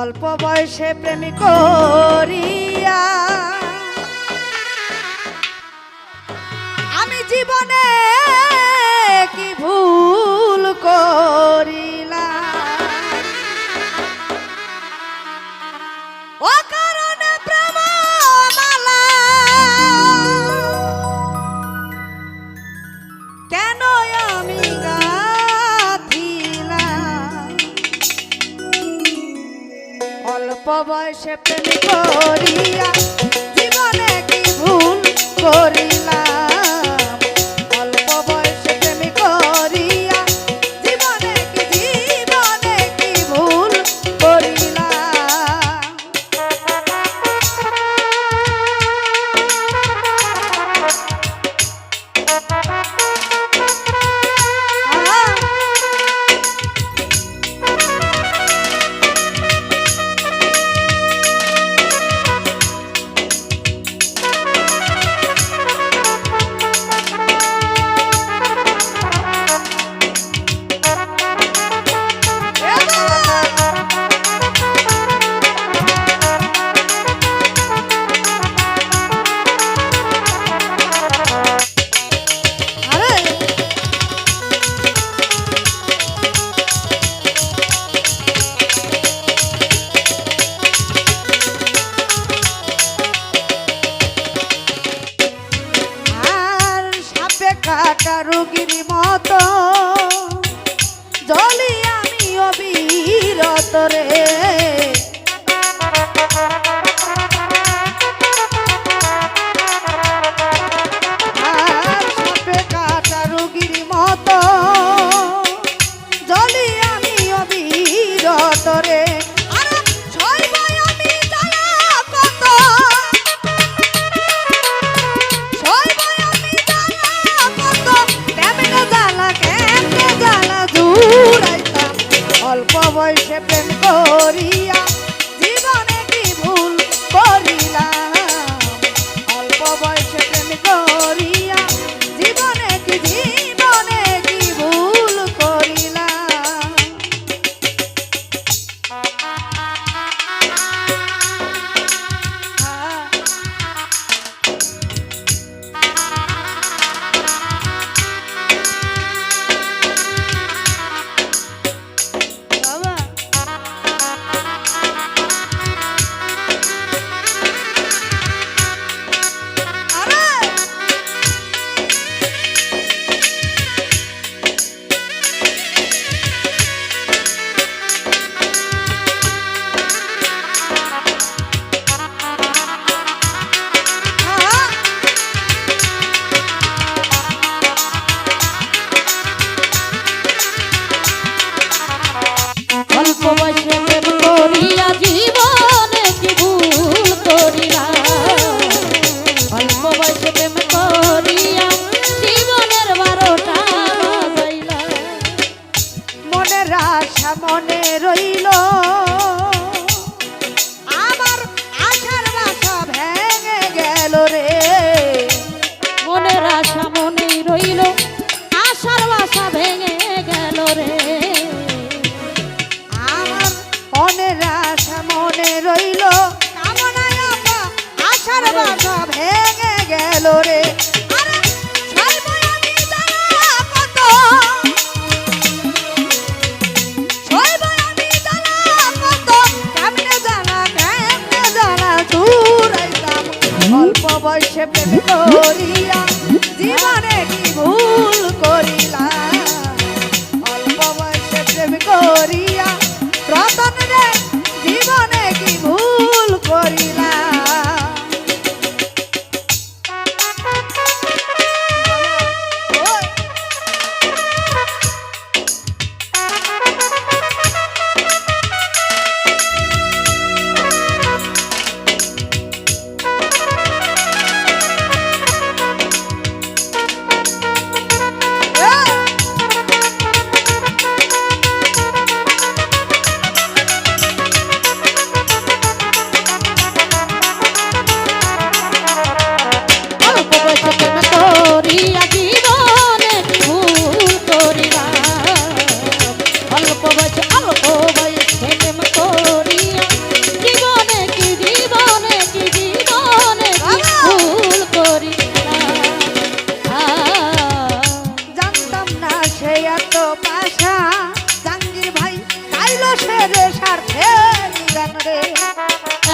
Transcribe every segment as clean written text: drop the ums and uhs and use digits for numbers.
অল্প বয়সে প্রেম করিয়া আমি জীবনে কি ভুল করিলাম, ও কারণে প্রেম মালা কেন আমি গাথিলাম। অল্প বয়সে প্রেম করিয়া জীবনে কি ভুল করিলাম, অল্প বয়সে প্রেম করিয়া জীবনে কি ভুল করিলাম। কাটা রোগীর মতো জলি আমি অবিরত রে, আর সাপে কাটা রোগীর মতো জলি আমি অবিরত রে। অল্প বয়সে প্রেম করিয়া জীবনে কি ভুল করিলাম, অল্প বয়সে প্রেম করিয়া জীবনে কি ভুল করিলাম। অল্প বয়সে প্রেম করিয়া জীবনে কি ভুল করিলাম, অল্প বয়সে প্রেম করিয়া জীবনের 12টা বাজাইলাম। মনের আশা মনে রইল, আমার আশার বাসা ভেঙে গেল রে, মনের আশা মনে রইল, আশার বাসা ভেঙে গেল রে, মনের আশা মনে রইল, কামনায় আশার বাসা ভেঙে গেল রে। অল্প বয়সে প্রেম করিয়া জীবনে কি ভুল করিলাম, অল্প বয়সে প্রেম করিয়া রতন রে জীবনে কি ভুল করিলাম।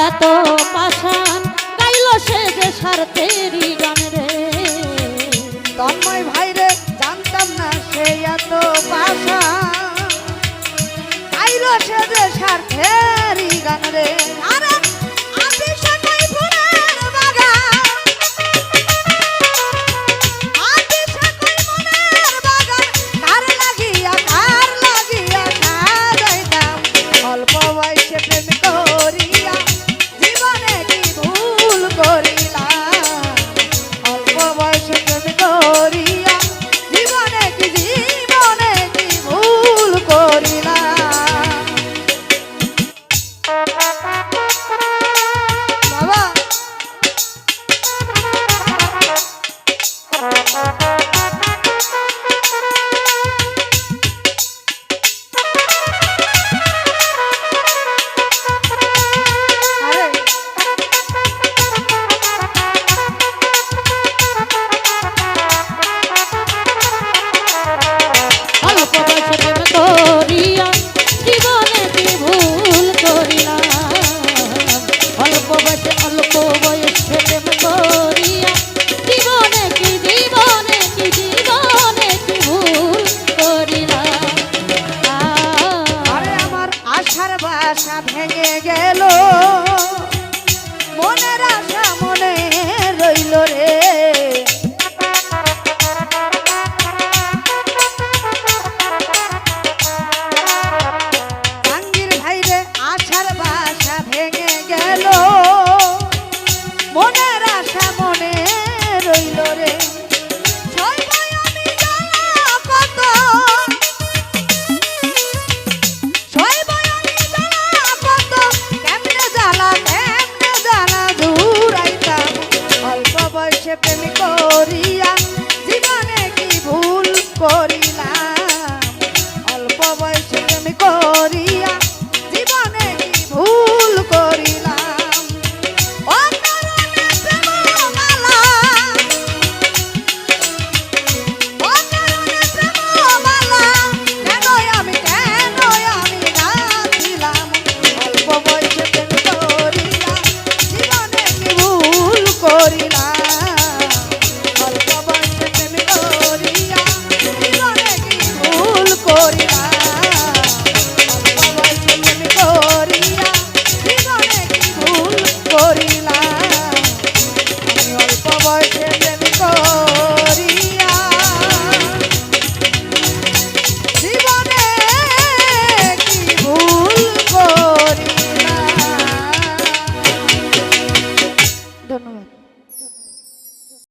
এত পাষাণ গাইল সে যে স্বার্থেরই গান রে। তন্ময় ভাই রে জানতাম না সে এত পাশা আইলো সে যে স্বার্থেরই গান রে। আরে আমি সাকাই ফুলের বাগান, আমি সাকাই মনের বাগান, কার লাগিয়া সাজাইতাম অল্প বয়সে প্রেম করিয়া জীবনে কি ভুল করিলাম। অল্প বয়সে প্রেম করিয়া জীবনে কি ভুল করিলাম। বাবা আরে অল্প বয়সে প্রেম করিয়া জীবনে কি ভুল করিলাম। অল্প বয়সে প্রেম করিয়া জীবনে কি ভুল করিলাম। আরে আমার আশার বাসা ভেঙে গেল, মনের আশা মনে রইল রে। জাহাঙ্গীর ভাই রে আশার বাসা ভেঙে গেল, মনের আশা মনে রইল রে। সইব আমি জ্বালা কত, সইব আমি জ্বালা কত, কেমনে জ্বালা দূরাইতাম। অল্প বয়সে প্রেম করিয়া জীবনে কি ভুল করিলাম। অল্প বয়সে প্রেম